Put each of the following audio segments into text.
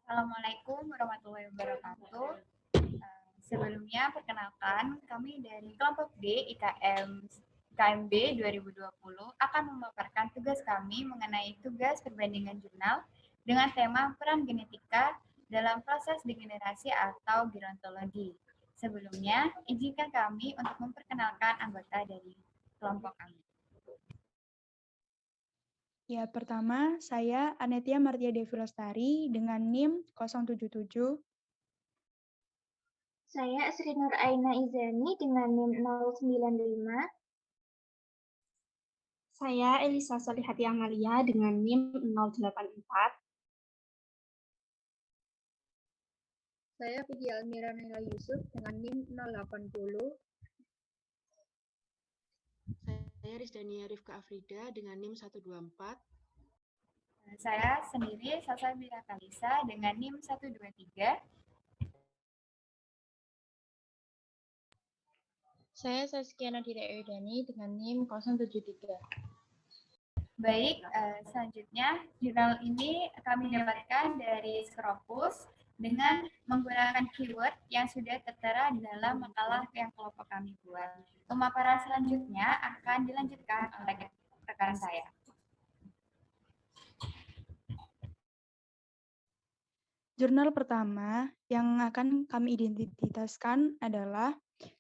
Assalamualaikum warahmatullahi wabarakatuh. Sebelumnya, perkenalkan, kami dari kelompok D IKMB 2020 akan memaparkan tugas kami mengenai tugas perbandingan jurnal dengan tema peran genetika dalam proses degenerasi atau gerontologi. Sebelumnya, izinkan kami untuk memperkenalkan anggota dari kelompok kami. Ya, pertama saya Anetia Martia Devi Lestari dengan NIM 077. Saya Sri Nur Aina Izani dengan NIM 095. Saya Elisa Solihati Amalia dengan NIM 084. Saya Vidi Almira Naila Yusuf dengan NIM 080. Saya Rizdania Rifka Afrida dengan NIM 124. Saya sendiri Sasa Mira Kalisa dengan NIM 123. Saya Saskia Nadira Eudani dengan NIM 073. Baik, selanjutnya jurnal ini kami dapatkan dari Scopus dengan menggunakan keyword yang sudah tertera di dalam makalah yang kelompok kami buat. Pemaparan selanjutnya akan dilanjutkan oleh rekan saya. Jurnal pertama yang akan kami identitaskan adalah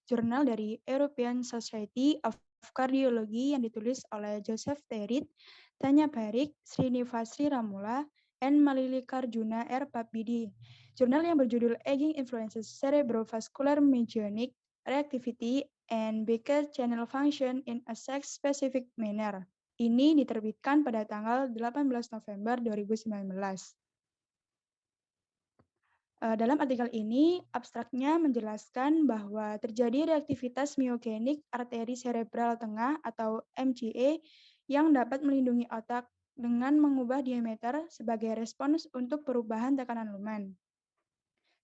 jurnal dari European Society of Cardiology yang ditulis oleh Joseph Terit, Tanya Barik, Srinivasri Ramula, and Malilikarjuna R. Papidi. Jurnal yang berjudul Aging Influences Cerebrovascular Mechanism, Reactivity, and Becker Channel Function in a Sex-Specific Manner. Ini diterbitkan pada tanggal 18 November 2019. Dalam artikel ini, abstraknya menjelaskan bahwa terjadi reaktivitas miogenik arteri serebral tengah atau MCA yang dapat melindungi otak dengan mengubah diameter sebagai respons untuk perubahan tekanan lumen.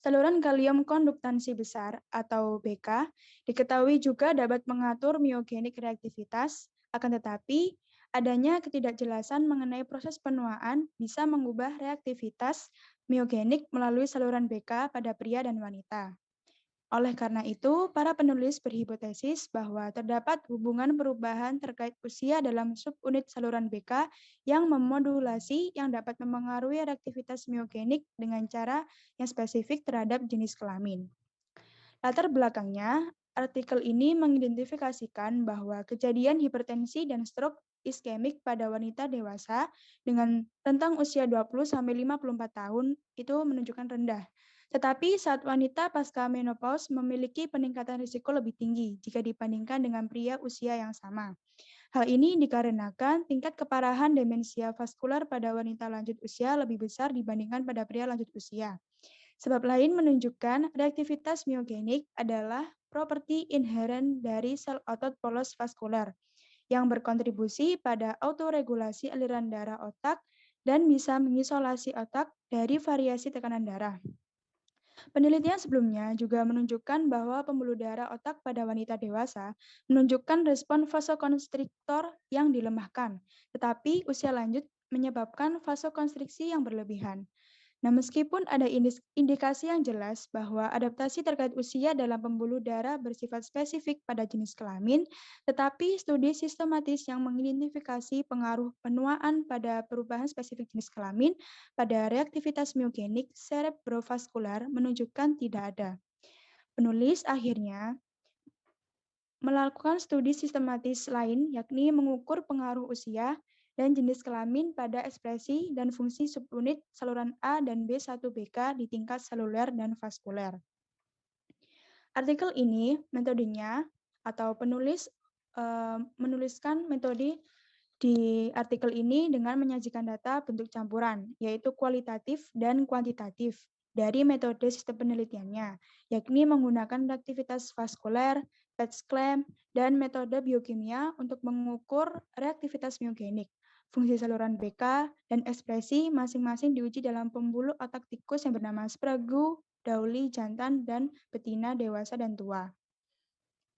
Saluran kalium konduktansi besar atau BK diketahui juga dapat mengatur miogenik reaktivitas, akan tetapi adanya ketidakjelasan mengenai proses penuaan bisa mengubah reaktivitas miogenik melalui saluran BK pada pria dan wanita. Oleh karena itu, para penulis berhipotesis bahwa terdapat hubungan perubahan terkait usia dalam subunit saluran BK yang memodulasi yang dapat mempengaruhi reaktivitas miogenik dengan cara yang spesifik terhadap jenis kelamin. Latar belakangnya, artikel ini mengidentifikasikan bahwa kejadian hipertensi dan stroke iskemik pada wanita dewasa dengan rentang usia 20-54 tahun itu menunjukkan rendah. Tetapi saat wanita pasca menopause memiliki peningkatan risiko lebih tinggi jika dibandingkan dengan pria usia yang sama. Hal ini dikarenakan tingkat keparahan demensia vaskular pada wanita lanjut usia lebih besar dibandingkan pada pria lanjut usia. Sebab lain menunjukkan reaktivitas miogenik adalah properti inheren dari sel otot polos vaskular yang berkontribusi pada autoregulasi aliran darah otak dan bisa mengisolasi otak dari variasi tekanan darah. Penelitian sebelumnya juga menunjukkan bahwa pembuluh darah otak pada wanita dewasa menunjukkan respon vasokonstriktor yang dilemahkan, tetapi usia lanjut menyebabkan vasokonstriksi yang berlebihan. Nah, meskipun ada indikasi yang jelas bahwa adaptasi terkait usia dalam pembuluh darah bersifat spesifik pada jenis kelamin, tetapi studi sistematis yang mengidentifikasi pengaruh penuaan pada perubahan spesifik jenis kelamin pada reaktivitas miogenik cerebrovaskular menunjukkan tidak ada. Penulis akhirnya melakukan studi sistematis lain, yakni mengukur pengaruh usia dan jenis kelamin pada ekspresi dan fungsi subunit saluran A dan B1BK di tingkat seluler dan vaskuler. Artikel ini, metodenya atau penulis menuliskan metode di artikel ini dengan menyajikan data bentuk campuran, yaitu kualitatif dan kuantitatif dari metode sistem penelitiannya, yakni menggunakan reaktivitas vaskuler, PET clamp, dan metode biokimia untuk mengukur reaktivitas miogenik. Fungsi saluran BK dan ekspresi masing-masing diuji dalam pembuluh otak tikus yang bernama Sprague, Dowley, jantan, dan betina dewasa dan tua.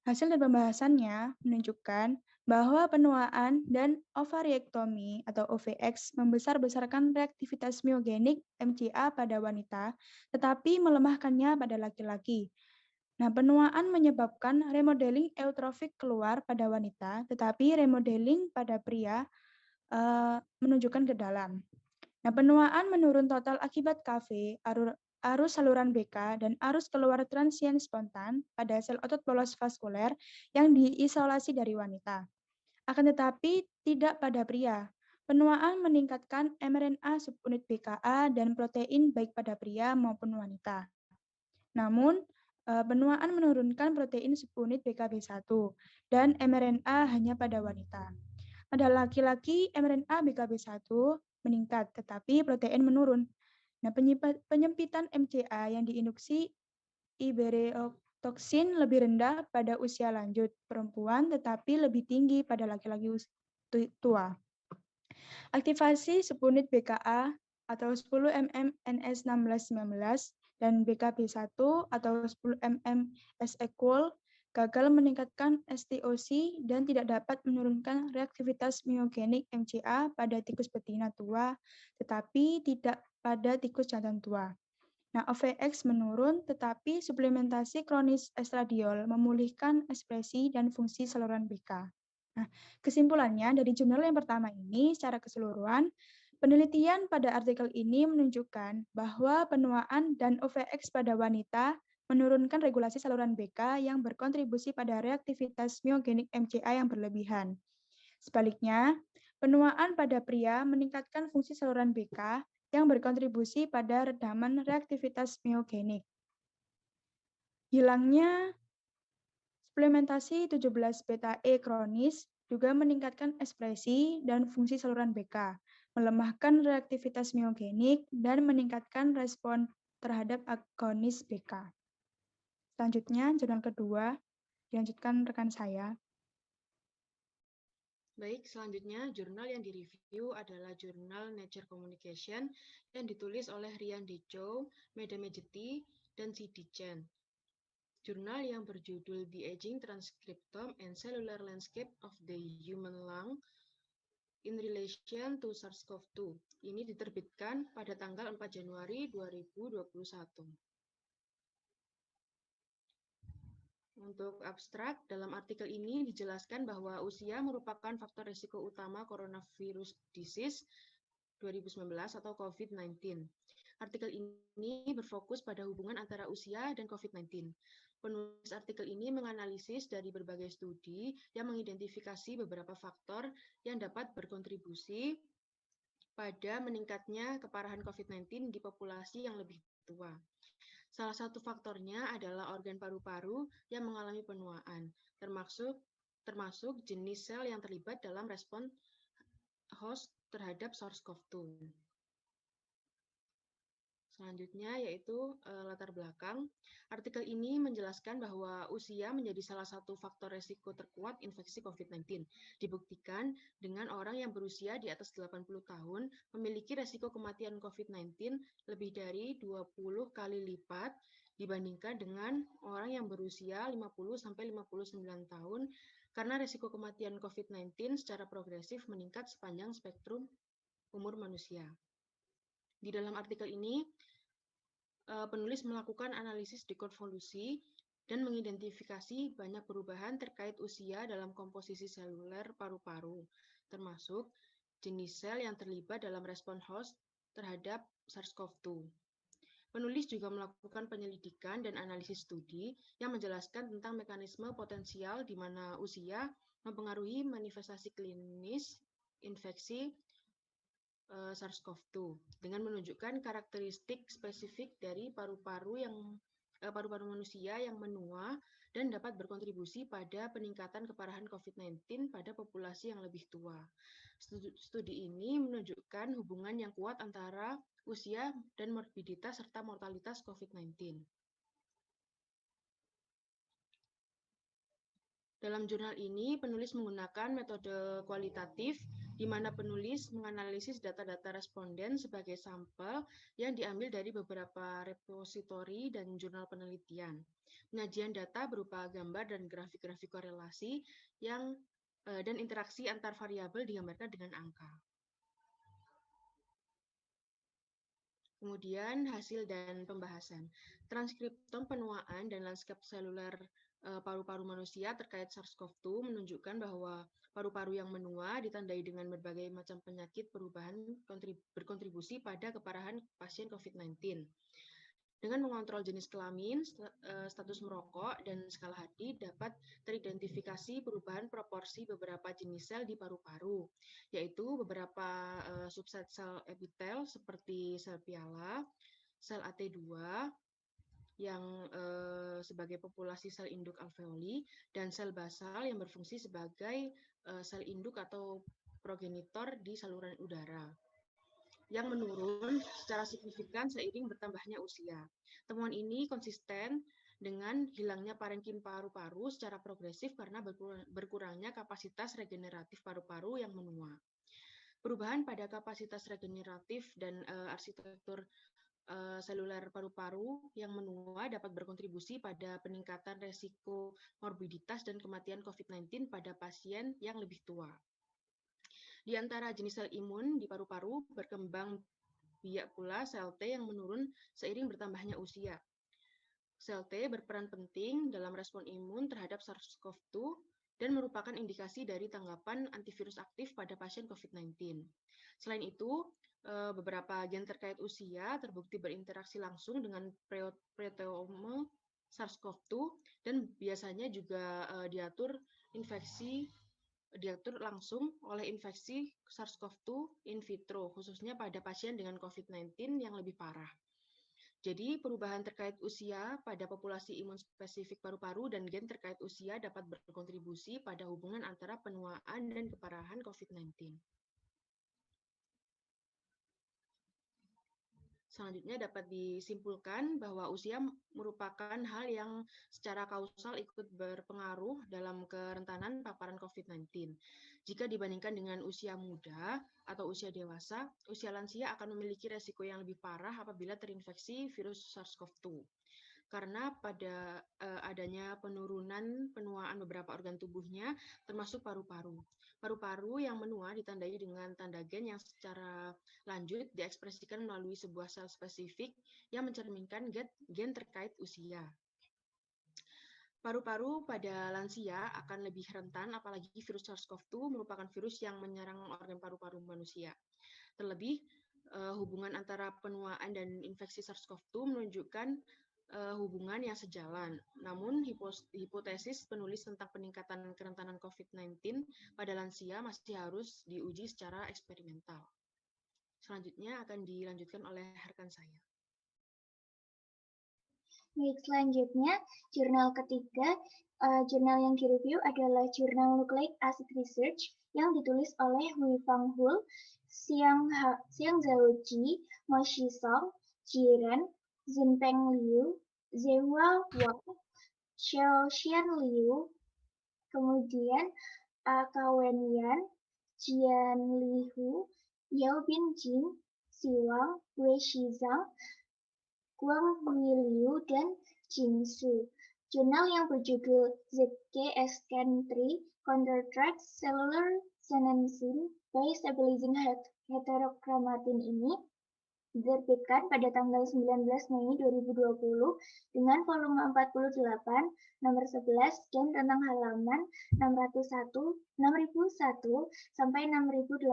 Hasil dari pembahasannya menunjukkan bahwa penuaan dan ovariektomi atau OVX membesar-besarkan reaktivitas miogenik MCA pada wanita, tetapi melemahkannya pada laki-laki. Nah, penuaan menyebabkan remodeling eutrofik keluar pada wanita, tetapi remodeling pada pria menunjukkan ke dalam. Nah, penuaan menurun total akibat KV, arus saluran BK, dan arus keluar transien spontan pada sel otot polos vaskuler yang diisolasi dari wanita. Akan tetapi tidak pada pria. Penuaan meningkatkan mRNA subunit BKA dan protein baik pada pria maupun wanita. Namun, penuaan menurunkan protein subunit BKB1 dan mRNA hanya pada wanita. Pada laki-laki, mRNA BKB1 meningkat, tetapi protein menurun. Nah, penyempitan MCA yang diinduksi iberotoksin lebih rendah pada usia lanjut perempuan, tetapi lebih tinggi pada laki-laki tua. Aktivasi subunit BKA atau 10 mm NS1619 dan BKB1 atau 10 mm S-equal gagal meningkatkan STOC dan tidak dapat menurunkan reaktivitas miogenik MCA pada tikus betina tua, tetapi tidak pada tikus jantan tua. Nah, OVX menurun, tetapi suplementasi kronis estradiol memulihkan ekspresi dan fungsi saluran BK. Nah, kesimpulannya dari jurnal yang pertama ini secara keseluruhan, penelitian pada artikel ini menunjukkan bahwa penuaan dan OVX pada wanita menurunkan regulasi saluran BK yang berkontribusi pada reaktivitas miogenik MCA yang berlebihan. Sebaliknya, penuaan pada pria meningkatkan fungsi saluran BK yang berkontribusi pada redaman reaktivitas miogenik. Hilangnya suplementasi 17 beta E kronis juga meningkatkan ekspresi dan fungsi saluran BK, melemahkan reaktivitas miogenik, dan meningkatkan respon terhadap agonis BK. Selanjutnya, jurnal kedua, dilanjutkan rekan saya. Baik, selanjutnya jurnal yang direview adalah jurnal Nature Communication yang ditulis oleh Rian Dechow, Meda Mejeti, dan C.D. Chen. Jurnal yang berjudul The Aging Transcriptome and Cellular Landscape of the Human Lung in Relation to SARS-CoV-2. Ini diterbitkan pada tanggal 4 Januari 2021. Untuk abstrak, dalam artikel ini dijelaskan bahwa usia merupakan faktor risiko utama coronavirus disease 2019 atau COVID-19. Artikel ini berfokus pada hubungan antara usia dan COVID-19. Penulis artikel ini menganalisis dari berbagai studi yang mengidentifikasi beberapa faktor yang dapat berkontribusi pada meningkatnya keparahan COVID-19 di populasi yang lebih tua. Salah satu faktornya adalah organ paru-paru yang mengalami penuaan, termasuk jenis sel yang terlibat dalam respon host terhadap SARS-CoV-2. Selanjutnya yaitu latar belakang. Artikel ini menjelaskan bahwa usia menjadi salah satu faktor resiko terkuat infeksi COVID-19. Dibuktikan dengan orang yang berusia di atas 80 tahun memiliki resiko kematian COVID-19 lebih dari 20 kali lipat dibandingkan dengan orang yang berusia 50-59 tahun karena resiko kematian COVID-19 secara progresif meningkat sepanjang spektrum umur manusia. Di dalam artikel ini, penulis melakukan analisis dekonvolusi dan mengidentifikasi banyak perubahan terkait usia dalam komposisi seluler paru-paru, termasuk jenis sel yang terlibat dalam respon host terhadap SARS-CoV-2. Penulis juga melakukan penyelidikan dan analisis studi yang menjelaskan tentang mekanisme potensial di mana usia mempengaruhi manifestasi klinis infeksi SARS-CoV-2 dengan menunjukkan karakteristik spesifik dari paru-paru manusia yang menua dan dapat berkontribusi pada peningkatan keparahan COVID-19 pada populasi yang lebih tua. Studi ini menunjukkan hubungan yang kuat antara usia dan morbiditas serta mortalitas COVID-19. Dalam jurnal ini, penulis menggunakan metode kualitatif, di mana penulis menganalisis data-data responden sebagai sampel yang diambil dari beberapa repositori dan jurnal penelitian. penyajian data berupa gambar dan grafik-grafik korelasi dan interaksi antar variabel digambarkan dengan angka. Kemudian hasil dan pembahasan. Transkriptom penuaan dan lanskap seluler paru-paru manusia terkait SARS-CoV-2 menunjukkan bahwa paru-paru yang menua ditandai dengan berbagai macam penyakit perubahan berkontribusi pada keparahan pasien COVID-19. Dengan mengontrol jenis kelamin, status merokok, dan skala hati dapat teridentifikasi perubahan proporsi beberapa jenis sel di paru-paru, yaitu beberapa subset sel epitel seperti sel piala, sel AT2, yang sebagai populasi sel induk alveoli, dan sel basal yang berfungsi sebagai sel induk atau progenitor di saluran udara, yang menurun secara signifikan seiring bertambahnya usia. Temuan ini konsisten dengan hilangnya parenkim paru-paru secara progresif karena berkurangnya kapasitas regeneratif paru-paru yang menua. Perubahan pada kapasitas regeneratif dan arsitektur seluler paru-paru yang menua dapat berkontribusi pada peningkatan resiko morbiditas dan kematian COVID-19 pada pasien yang lebih tua. Di antara jenis sel imun di paru-paru berkembang biak pula sel T yang menurun seiring bertambahnya usia. Sel T berperan penting dalam respon imun terhadap SARS-CoV-2 dan merupakan indikasi dari tanggapan antivirus aktif pada pasien COVID-19. Selain itu, beberapa gen terkait usia terbukti berinteraksi langsung dengan proteome SARS-CoV-2 dan biasanya juga diatur langsung oleh infeksi SARS-CoV-2 in vitro, khususnya pada pasien dengan COVID-19 yang lebih parah. Jadi, perubahan terkait usia pada populasi imun spesifik paru-paru dan gen terkait usia dapat berkontribusi pada hubungan antara penuaan dan keparahan COVID-19. Selanjutnya dapat disimpulkan bahwa usia merupakan hal yang secara kausal ikut berpengaruh dalam kerentanan paparan COVID-19. Jika dibandingkan dengan usia muda atau usia dewasa, usia lansia akan memiliki resiko yang lebih parah apabila terinfeksi virus SARS-CoV-2. Karena pada adanya penurunan penuaan beberapa organ tubuhnya, termasuk paru-paru. Paru-paru yang menua ditandai dengan tanda gen yang secara lanjut diekspresikan melalui sebuah sel spesifik yang mencerminkan gen terkait usia. Paru-paru pada lansia akan lebih rentan, apalagi virus SARS-CoV-2 merupakan virus yang menyerang organ paru-paru manusia. Terlebih, hubungan antara penuaan dan infeksi SARS-CoV-2 menunjukkan hubungan yang sejalan. Namun, hipotesis penulis tentang peningkatan kerentanan COVID-19 pada lansia masih harus diuji secara eksperimental. Selanjutnya akan dilanjutkan oleh rekan saya. Baik, selanjutnya jurnal ketiga, jurnal yang direview adalah jurnal Nucleic Acid Research yang ditulis oleh Huifang Hu, Xiangzhou Ji, Mo Shizong, Jiren, Zhenpeng Liu, Zehua Wang, Xiaoxian Liu, kemudian Ka Wenyan, Jian Lihu, Yao Binjing, Siwang, Wei Shizang, Guang Huiliu, dan Jingsu. Jurnal yang berjudul ZK-SCAN3 Counteracts Cellular Senescence by Stabilizing Heterochromatin ini diterbitkan pada tanggal 19 Mei 2020 dengan volume 48, nomor 11, dan rentang halaman 6001 sampai 6018.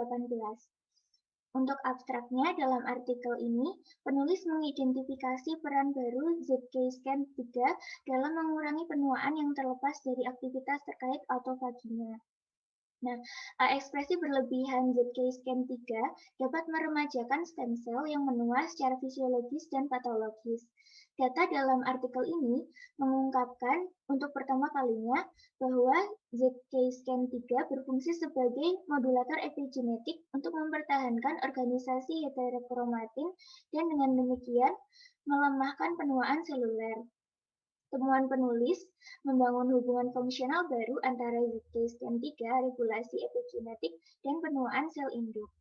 Untuk abstraknya, dalam artikel ini, penulis mengidentifikasi peran baru ZK-SCAN3 dalam mengurangi penuaan yang terlepas dari aktivitas terkait autofaginya. Nah, ekspresi berlebihan ZK-SCAN3 dapat meremajakan stem cell yang menua secara fisiologis dan patologis. Data dalam artikel ini mengungkapkan untuk pertama kalinya bahwa ZK-SCAN3 berfungsi sebagai modulator epigenetik untuk mempertahankan organisasi heterochromatin dan dengan demikian melemahkan penuaan seluler. Temuan penulis membangun hubungan fungsional baru antara ZK-SCAN3, regulasi epigenetik, dan penuaan sel induk.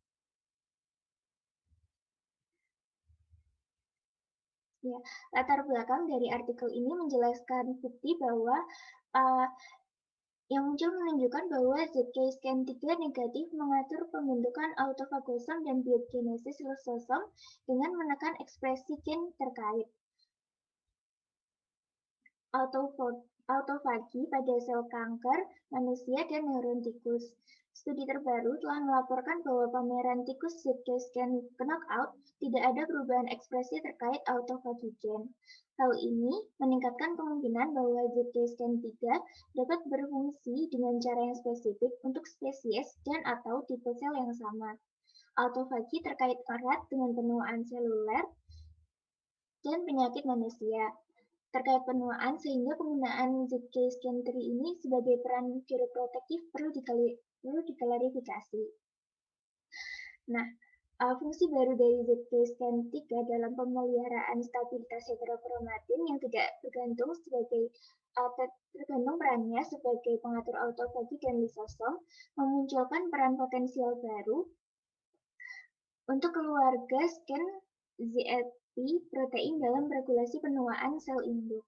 Ya, latar belakang dari artikel ini menjelaskan bukti bahwa yang muncul menunjukkan bahwa ZK-SCAN3 negatif mengatur pembentukan autofagosom dan biogenesis lisosom dengan menekan ekspresi gen terkait. Autofagi pada sel kanker, manusia, dan neuron tikus. Studi terbaru telah melaporkan bahwa pameran tikus ZK-SCAN knockout tidak ada perubahan ekspresi terkait autofagi gen. Hal ini meningkatkan kemungkinan bahwa ZK-SCAN3 dapat berfungsi dengan cara yang spesifik untuk spesies dan atau tipe sel yang sama. Autofagi terkait erat dengan penuaan seluler dan penyakit manusia. Terkait penuaan, sehingga penggunaan ZK-SCAN3 ini sebagai peran geroprotektif perlu diklarifikasi. Nah, fungsi baru dari ZK-SCAN3 dalam pemeliharaan stabilitas heterokromatin yang tidak tergantung perannya sebagai pengatur autofagi dan lisosom memunculkan peran potensial baru untuk keluarga scan ZFP protein dalam regulasi penuaan sel induk.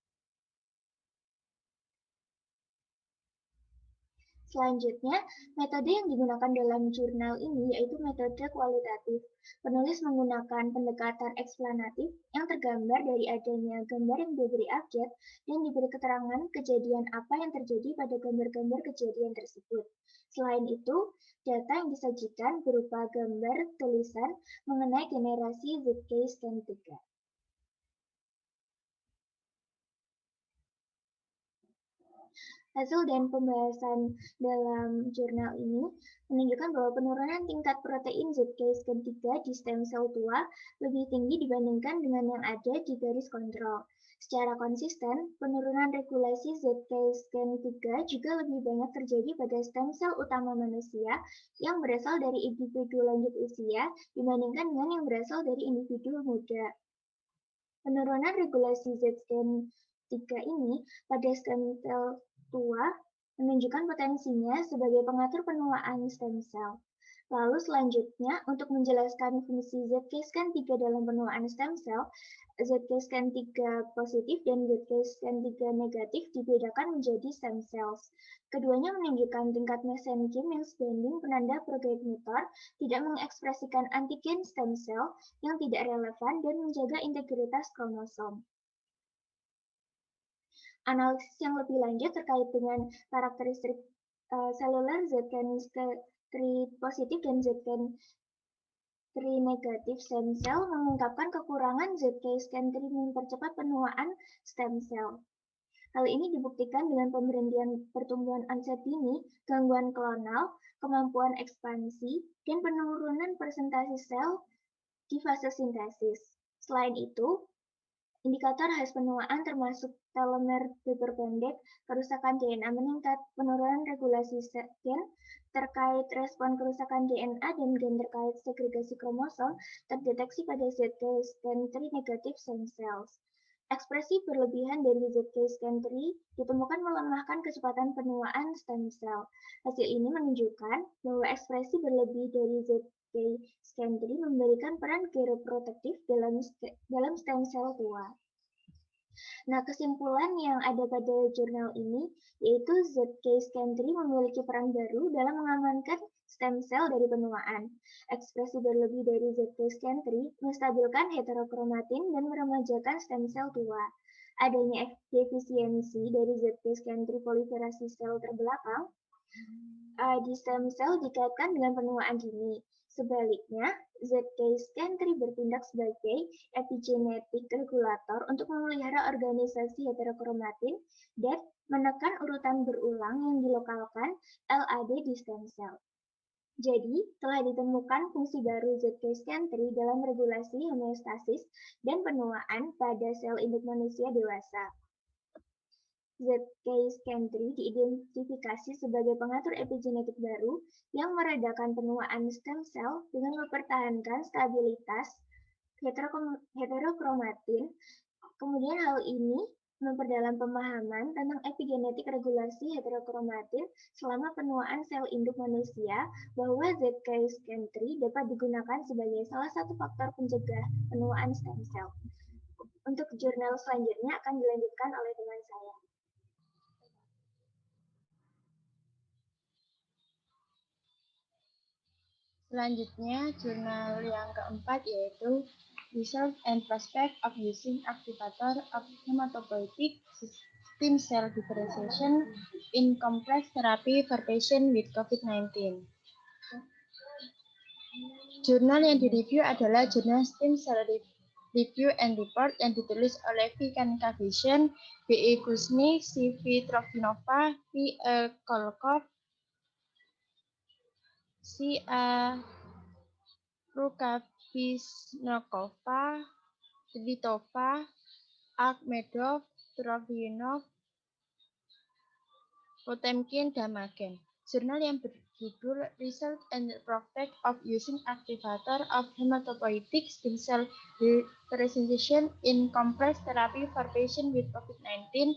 Selanjutnya, metode yang digunakan dalam jurnal ini yaitu metode kualitatif. Penulis menggunakan pendekatan eksplanatif yang tergambar dari adanya gambar yang diberi abjad dan diberi keterangan kejadian apa yang terjadi pada gambar-gambar kejadian tersebut. Selain itu, data yang disajikan berupa gambar tulisan mengenai generasi ZK-SCAN3. Hasil dan pembahasan dalam jurnal ini menunjukkan bahwa penurunan tingkat protein ZK-SCAN3 di stem sel tua lebih tinggi dibandingkan dengan yang ada di garis kontrol. Secara konsisten, penurunan regulasi ZK-SCAN3 juga lebih banyak terjadi pada stem sel utama manusia yang berasal dari individu lanjut usia dibandingkan dengan yang berasal dari individu muda. Penurunan regulasi ZK-3 ini pada stem sel tua menunjukkan potensinya sebagai pengatur penuaan stem sel. Lalu selanjutnya, untuk menjelaskan fungsi ZK-SCAN3 dalam penuaan stem sel, ZK-SCAN3 positif dan ZK-SCAN3 negatif dibedakan menjadi stem cells. Keduanya menunjukkan tingkat mesenchyme yang sebanding penanda progenitor, tidak mengekspresikan antigen stem cell yang tidak relevan dan menjaga integritas kromosom. Analisis yang lebih lanjut terkait dengan karakteristik seluler ZK-3 positif dan ZK-3 negatif stem cell mengungkapkan kekurangan ZK-SCAN3 mempercepat penuaan stem cell. Hal ini dibuktikan dengan pemberhentian pertumbuhan onset dini, gangguan klonal, kemampuan ekspansi, dan penurunan persentase sel di fase sintesis. Selain itu, indikator khas penuaan termasuk telomer diperpendek, kerusakan DNA meningkat, penurunan regulasi gen, terkait respon kerusakan DNA dan gen terkait segregasi kromosom terdeteksi pada ZK-SCAN3 negatif stem cells. Ekspresi berlebihan dari ZK-SCAN3 ditemukan melemahkan kecepatan penuaan stem cell. Hasil ini menunjukkan bahwa ekspresi berlebih dari ZK-SCAN3 memberikan peran geroprotektif dalam stem cell tua. Nah, kesimpulan yang ada pada jurnal ini yaitu ZK-SCAN3 memiliki peran baru dalam mengamankan stem cell dari penuaan. Ekspresi berlebih dari ZK-SCAN3 menstabilkan heterokromatin dan meremajakan stem cell tua. Adanya defisiensi dari ZK-SCAN3 proliferasi sel terbelakang di stem cell dikaitkan dengan penuaan dini. Sebaliknya, ZK-SCAN3 bertindak sebagai epigenetik regulator untuk memelihara organisasi heterokromatin dan menekan urutan berulang yang dilokalkan LAD di stem cell. Jadi, telah ditemukan fungsi baru ZK-SCAN3 dalam regulasi homeostasis dan penuaan pada sel induk manusia dewasa. ZK-SCAN3 diidentifikasi sebagai pengatur epigenetik baru yang meredakan penuaan stem cell dengan mempertahankan stabilitas heterokromatin. Kemudian hal ini memperdalam pemahaman tentang epigenetik regulasi heterokromatin selama penuaan sel induk manusia bahwa ZK-SCAN3 dapat digunakan sebagai salah satu faktor pencegah penuaan stem cell. Untuk jurnal selanjutnya akan dilanjutkan oleh teman saya. Selanjutnya, jurnal yang keempat yaitu Result and Prospect of Using Activator of Hematopoietic Stem Cell Differentiation in Complex Therapy for Patients with COVID-19. Jurnal yang direview adalah jurnal Stem Cell Review and Report yang ditulis oleh V. Kankavician, B. E. Kuznick, C. V. Trofinova, P. E. Kolkov, C. A. Rukavisnokova, Tvitova, Akhmedov, Trofinov, Potemkin, Damagen. Jurnal yang berjudul Result and Prospect of Using Activator of Hematopoietic Stem Cell Differentiation in Complex Therapy for Patients with COVID-19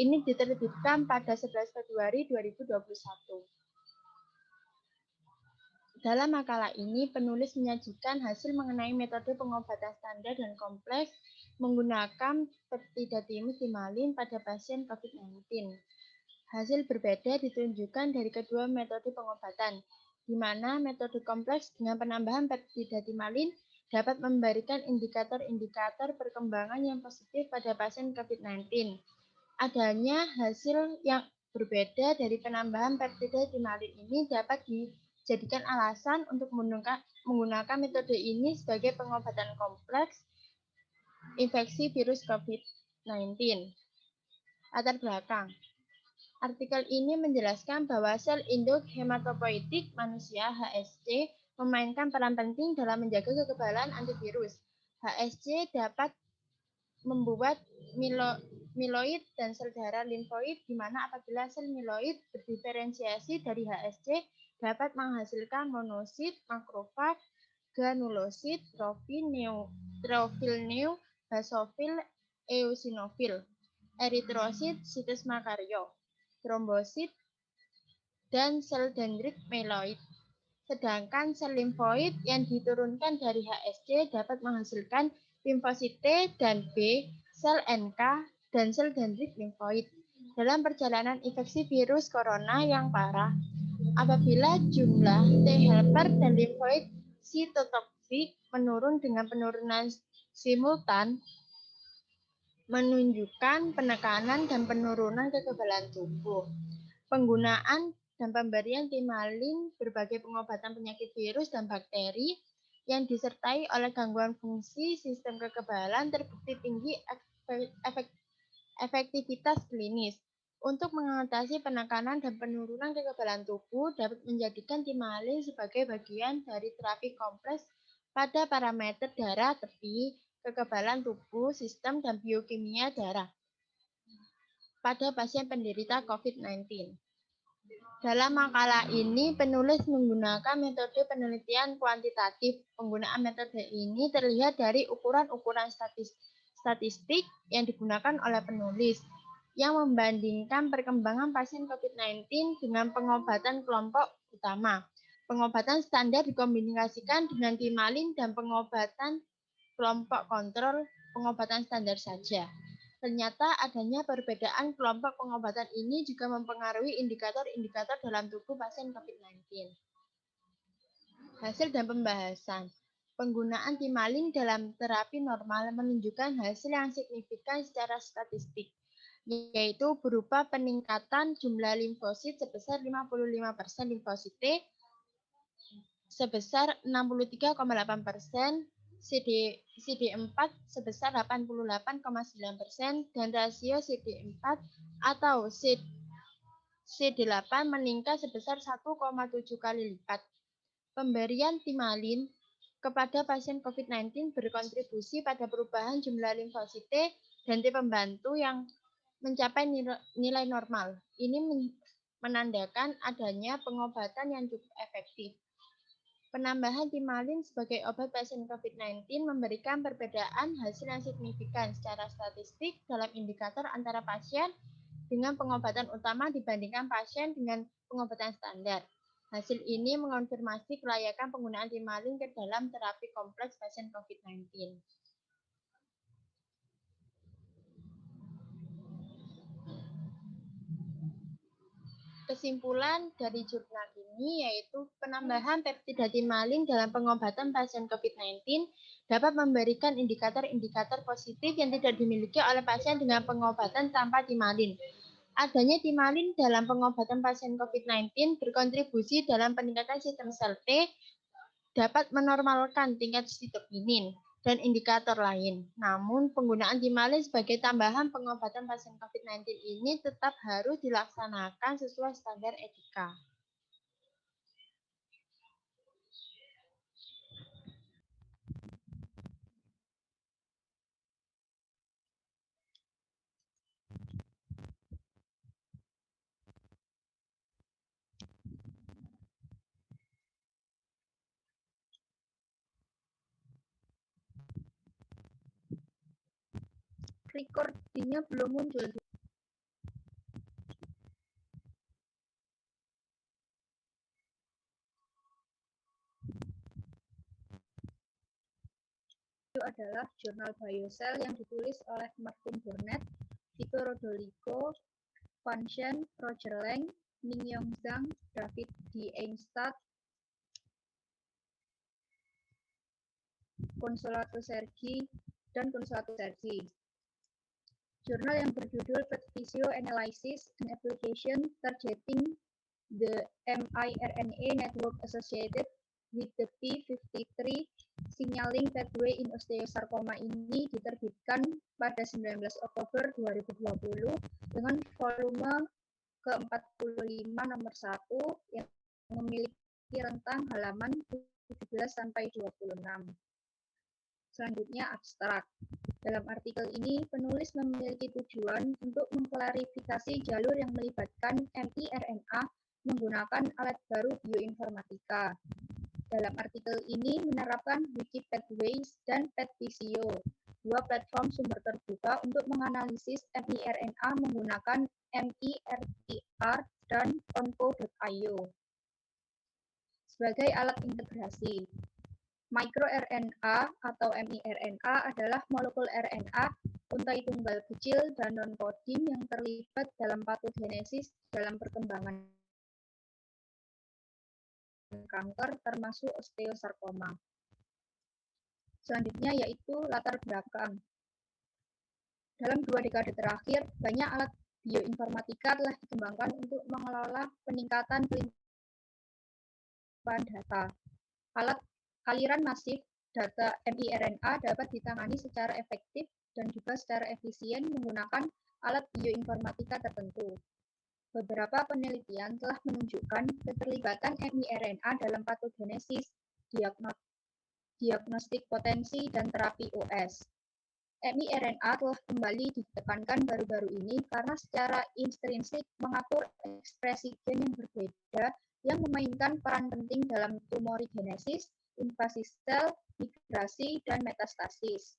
ini diterbitkan pada 11 Februari 2021. Dalam makalah ini, penulis menyajikan hasil mengenai metode pengobatan standar dan kompleks menggunakan peptidatimus-timalin pada pasien COVID-19. Hasil berbeda ditunjukkan dari kedua metode pengobatan, di mana metode kompleks dengan penambahan peptidatimalin dapat memberikan indikator-indikator perkembangan yang positif pada pasien COVID-19. Adanya hasil yang berbeda dari penambahan peptidatimalin ini dapat dijadikan alasan untuk menggunakan metode ini sebagai pengobatan kompleks infeksi virus COVID-19. Latar belakang. Artikel ini menjelaskan bahwa sel induk hematopoietik manusia (HSC) memainkan peran penting dalam menjaga kekebalan antivirus. HSC dapat membuat mieloid dan sel darah limfoid, di mana apabila sel mieloid berdiferensiasi dari HSC dapat menghasilkan monosit, makrofag, granulosit, trofil neu, basofil, eosinofil, eritrosit, situs makario, trombosit, dan sel dendrit mieloid. Sedangkan sel limfoid yang diturunkan dari HSC dapat menghasilkan limfosit T dan B, sel NK, dan sel dendrit limfoid. Dalam perjalanan infeksi virus corona yang parah, apabila jumlah T helper dan limfoid sitotoksik menurun dengan penurunan simultan, menunjukkan penekanan dan penurunan kekebalan tubuh. Penggunaan dan pemberian timalin berbagai pengobatan penyakit virus dan bakteri yang disertai oleh gangguan fungsi sistem kekebalan terbukti tinggi efektivitas klinis. Untuk mengatasi penekanan dan penurunan kekebalan tubuh dapat menjadikan timalin sebagai bagian dari terapi kompleks pada parameter darah tepi, kekebalan tubuh, sistem, dan biokimia darah pada pasien penderita COVID-19. Dalam makalah ini, penulis menggunakan metode penelitian kuantitatif. Penggunaan metode ini terlihat dari ukuran-ukuran statistik yang digunakan oleh penulis, yang membandingkan perkembangan pasien COVID-19 dengan pengobatan kelompok utama. Pengobatan standar dikombinasikan dengan timalin dan pengobatan kelompok kontrol pengobatan standar saja. Ternyata adanya perbedaan kelompok pengobatan ini juga mempengaruhi indikator-indikator dalam tubuh pasien COVID-19. Hasil dan pembahasan. Penggunaan timalin dalam terapi normal menunjukkan hasil yang signifikan secara statistik, yaitu berupa peningkatan jumlah limfosit sebesar 55%, limfosit T sebesar 63,8%, CD4 sebesar 88,9%, dan rasio CD4 atau CD8 meningkat sebesar 1,7 kali lipat. Pemberian timalin kepada pasien COVID-19 berkontribusi pada perubahan jumlah limfosit T dan T pembantu yang mencapai nilai normal. Ini menandakan adanya pengobatan yang cukup efektif. Penambahan timalin sebagai obat pasien COVID-19 memberikan perbedaan hasil yang signifikan secara statistik dalam indikator antara pasien dengan pengobatan utama dibandingkan pasien dengan pengobatan standar. Hasil ini mengonfirmasi kelayakan penggunaan timalin ke dalam terapi kompleks pasien COVID-19. Kesimpulan dari jurnal ini yaitu penambahan peptida timalin dalam pengobatan pasien COVID-19 dapat memberikan indikator-indikator positif yang tidak dimiliki oleh pasien dengan pengobatan tanpa timalin. Adanya timalin dalam pengobatan pasien COVID-19 berkontribusi dalam peningkatan sistem sel T, dapat menormalkan tingkat sitokinin dan indikator lain. Namun, penggunaan timalin sebagai tambahan pengobatan pasien COVID-19 ini tetap harus dilaksanakan sesuai standar etika. Recordingnya belum muncul. Itu adalah jurnal Biocell yang ditulis oleh Martin Burnett, Tito Rodolico, Van Shen, Roger Lang, Ning-Yong Zhang, David D. Einstad, Consolato Sergi, dan Consolato Sergi. Jurnal yang berjudul Petitio Analysis and Application Targeting the mRNA Network Associated with the P53 Signaling Pathway in Osteosarcoma ini diterbitkan pada 19 Oktober 2020 dengan volume ke-45 nomor 1 yang memiliki rentang halaman 17-26. Selanjutnya abstrak. Dalam artikel ini, penulis memiliki tujuan untuk mengklarifikasi jalur yang melibatkan miRNA menggunakan alat baru bioinformatika. Dalam artikel ini menerapkan Wikipathways dan PetVisio, dua platform sumber terbuka untuk menganalisis miRNA menggunakan miRTR dan onco.io. Sebagai alat integrasi, microRNA atau miRNA adalah molekul RNA untai tunggal kecil dan non-kodim yang terlibat dalam patogenesis dalam perkembangan kanker termasuk osteosarkoma. Selanjutnya yaitu latar belakang. Dalam 2 dekade terakhir, banyak alat bioinformatika telah dikembangkan untuk mengelola peningkatan kelimpahan data. Aliran masif data miRNA dapat ditangani secara efektif dan juga secara efisien menggunakan alat bioinformatika tertentu. Beberapa penelitian telah menunjukkan keterlibatan miRNA dalam patogenesis, diagnostik potensi, dan terapi OS. miRNA telah kembali ditekankan baru-baru ini karena secara intrinsik mengatur ekspresi gen yang berbeda yang memainkan peran penting dalam tumorigenesis, invasi sel, migrasi, dan metastasis.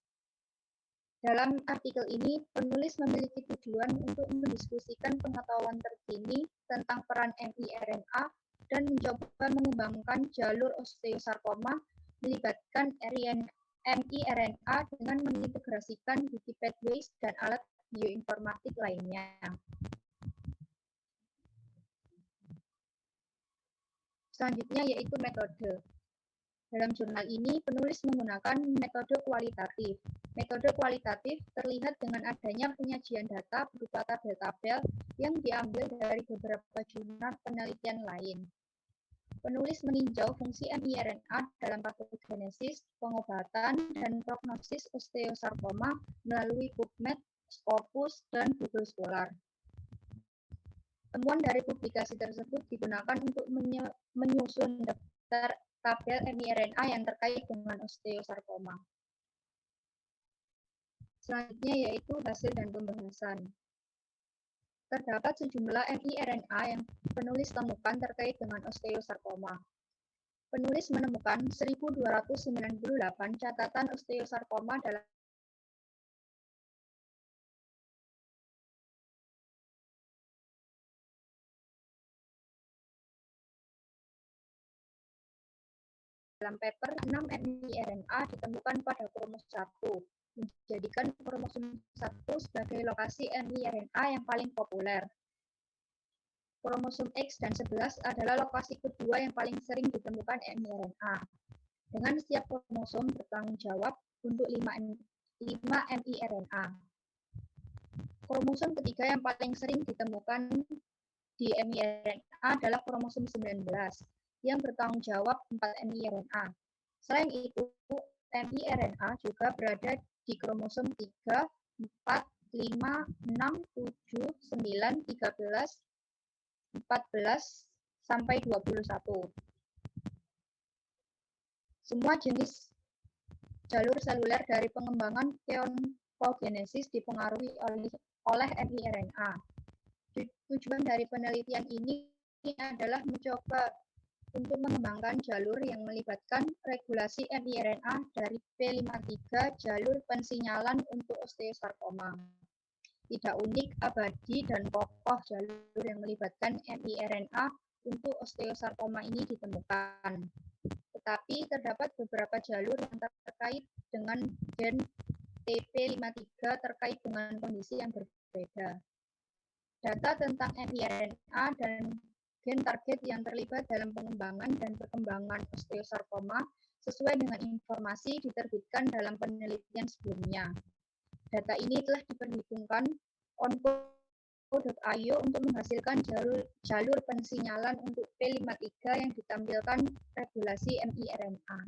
Dalam artikel ini, penulis memiliki tujuan untuk mendiskusikan pengetahuan terkini tentang peran miRNA dan mencoba mengembangkan jalur osteosarkoma melibatkan miRNA dengan mengintegrasikan Wikipathways dan alat bioinformatik lainnya. Selanjutnya yaitu metode. Dalam jurnal ini, penulis menggunakan metode kualitatif. Metode kualitatif terlihat dengan adanya penyajian data berupa tabel-tabel yang diambil dari beberapa jurnal penelitian lain. Penulis meninjau fungsi miRNA dalam patogenesis, pengobatan, dan prognosis osteosarkoma melalui PubMed, Scopus, dan Google Scholar. Temuan dari publikasi tersebut digunakan untuk menyusun daftar tabel miRNA yang terkait dengan osteosarkoma. Selanjutnya yaitu hasil dan pembahasan. Terdapat sejumlah miRNA yang penulis temukan terkait dengan osteosarkoma. Penulis menemukan 1.298 catatan osteosarkoma dalam paper 6 miRNA ditemukan pada kromosom 1, menjadikan kromosom 1 sebagai lokasi miRNA yang paling populer. kromosom X dan 11 adalah lokasi kedua yang paling sering ditemukan miRNA. Dengan setiap kromosom bertanggung jawab untuk 5 miRNA. Kromosom ketiga yang paling sering ditemukan di miRNA adalah kromosom 19 yang bertanggung jawab 4 miRNA. Selain itu, miRNA juga berada di kromosom 3, 4, 5, 6, 7, 9, 13, 14, sampai 21. Semua jenis jalur seluler dari pengembangan ontogenesis dipengaruhi oleh miRNA. Tujuan dari penelitian ini adalah mencoba untuk mengembangkan jalur yang melibatkan regulasi miRNA dari P53 jalur pensinyalan untuk osteosarkoma. Tidak unik, abadi, dan kokoh jalur yang melibatkan miRNA untuk osteosarkoma ini ditemukan. Tetapi terdapat beberapa jalur yang terkait dengan gen TP53 terkait dengan kondisi yang berbeda. Data tentang miRNA dan gen target yang terlibat dalam pengembangan dan perkembangan osteosarkoma sesuai dengan informasi diterbitkan dalam penelitian sebelumnya. Data ini telah diperhitungkan onco.io untuk menghasilkan jalur pensinyalan untuk P53 yang ditampilkan regulasi miRNA.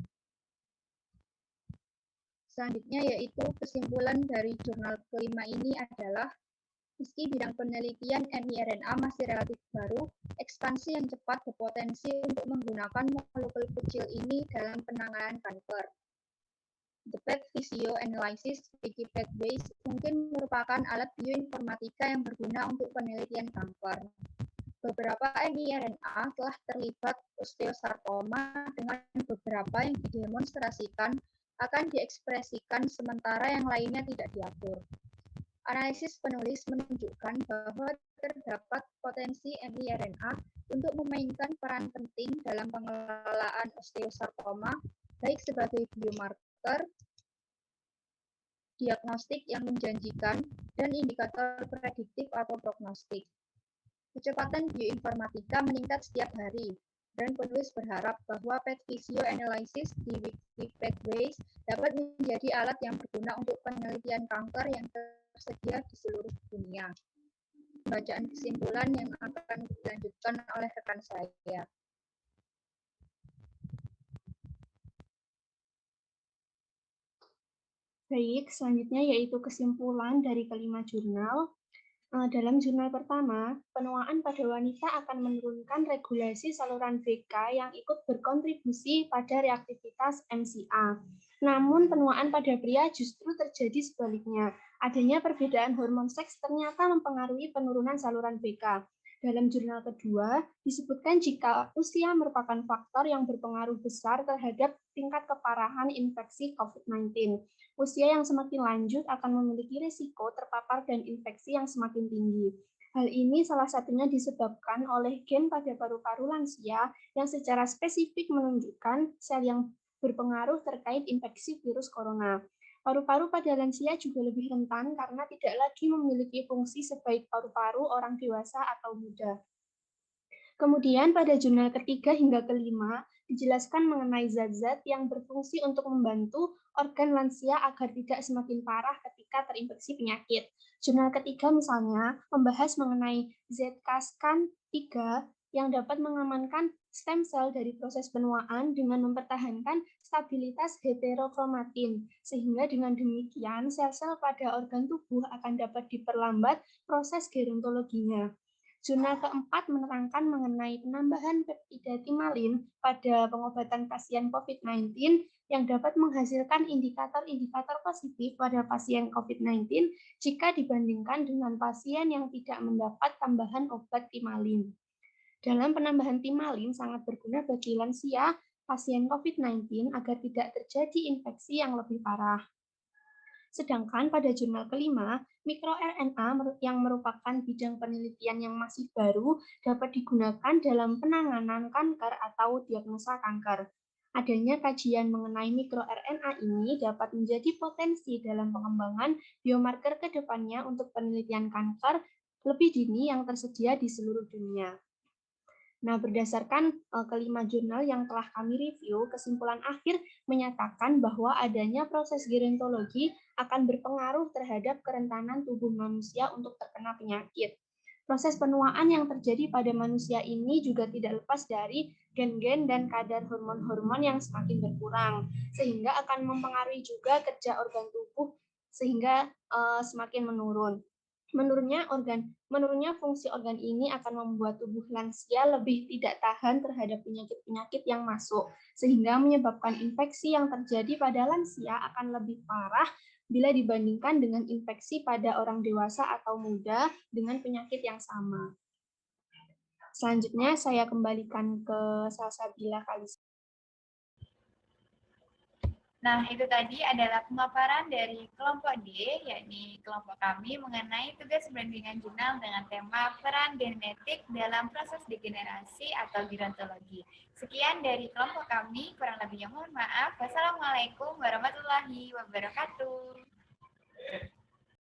Selanjutnya yaitu kesimpulan dari jurnal kelima ini adalah meski bidang penelitian miRNA masih relatif baru, ekspansi yang cepat berpotensi untuk menggunakan molekul kecil ini dalam penanganan kanker. The PET-Physio Analysis Wikipathways mungkin merupakan alat bioinformatika yang berguna untuk penelitian kanker. Beberapa miRNA telah terlibat osteosarkoma dengan beberapa yang didemonstrasikan akan diekspresikan sementara yang lainnya tidak diatur. Analisis penulis menunjukkan bahwa terdapat potensi miRNA untuk memainkan peran penting dalam pengelolaan osteosarkoma, baik sebagai biomarker, diagnostik yang menjanjikan, dan indikator prediktif atau prognostik. Kecepatan bioinformatika meningkat setiap hari, dan penulis berharap bahwa PET-Physio Analysis di Wikipathways dapat menjadi alat yang berguna untuk penelitian kanker yang tersedia di seluruh dunia. Bacaan kesimpulan yang akan dilanjutkan oleh rekan saya. Baik, selanjutnya yaitu kesimpulan dari kelima jurnal. Dalam jurnal pertama, penuaan pada wanita akan menurunkan regulasi saluran BK yang ikut berkontribusi pada reaktivitas MCA. Namun, penuaan pada pria justru terjadi sebaliknya. Adanya perbedaan hormon seks ternyata mempengaruhi penurunan saluran BK. Dalam jurnal kedua, disebutkan jika usia merupakan faktor yang berpengaruh besar terhadap tingkat keparahan infeksi COVID-19. Usia yang semakin lanjut akan memiliki risiko terpapar dan infeksi yang semakin tinggi. Hal ini salah satunya disebabkan oleh gen pada paru-paru lansia yang secara spesifik menunjukkan sel yang berpengaruh terkait infeksi virus corona. Paru-paru pada lansia juga lebih rentan karena tidak lagi memiliki fungsi sebaik paru-paru orang dewasa atau muda. Kemudian pada jurnal ketiga hingga kelima, dijelaskan mengenai zat-zat yang berfungsi untuk membantu organ lansia agar tidak semakin parah ketika terinfeksi penyakit. Jurnal ketiga misalnya membahas mengenai ZK-SCAN3 yang dapat mengamankan stem cell dari proses penuaan dengan mempertahankan stabilitas heterokromatin, sehingga dengan demikian sel-sel pada organ tubuh akan dapat diperlambat proses gerontologinya. Jurnal keempat menerangkan mengenai penambahan peptida timalin pada pengobatan pasien COVID-19 yang dapat menghasilkan indikator-indikator positif pada pasien COVID-19 jika dibandingkan dengan pasien yang tidak mendapat tambahan obat timalin. Dalam penambahan timalin sangat berguna bagi lansia pasien COVID-19 agar tidak terjadi infeksi yang lebih parah. Sedangkan pada jurnal kelima, mikroRNA yang merupakan bidang penelitian yang masih baru dapat digunakan dalam penanganan kanker atau diagnosa kanker. Adanya kajian mengenai mikroRNA ini dapat menjadi potensi dalam pengembangan biomarker ke depannya untuk penelitian kanker lebih dini yang tersedia di seluruh dunia. Nah, berdasarkan kelima jurnal yang telah kami review, kesimpulan akhir menyatakan bahwa adanya proses gerontologi akan berpengaruh terhadap kerentanan tubuh manusia untuk terkena penyakit. Proses penuaan yang terjadi pada manusia ini juga tidak lepas dari gen-gen dan kadar hormon-hormon yang semakin berkurang, sehingga akan mempengaruhi juga kerja organ tubuh sehingga semakin menurun. Menurunnya fungsi organ ini akan membuat tubuh lansia lebih tidak tahan terhadap penyakit-penyakit yang masuk, sehingga menyebabkan infeksi yang terjadi pada lansia akan lebih parah bila dibandingkan dengan infeksi pada orang dewasa atau muda dengan penyakit yang sama. Selanjutnya saya kembalikan ke Salsabila Kalista. Nah, itu tadi adalah pemaparan dari kelompok D, yakni kelompok kami mengenai tugas bimbingan jurnal dengan tema peran genetik dalam proses degenerasi atau gerontologi. Sekian dari kelompok kami, kurang lebihnya mohon maaf. Wassalamualaikum warahmatullahi wabarakatuh.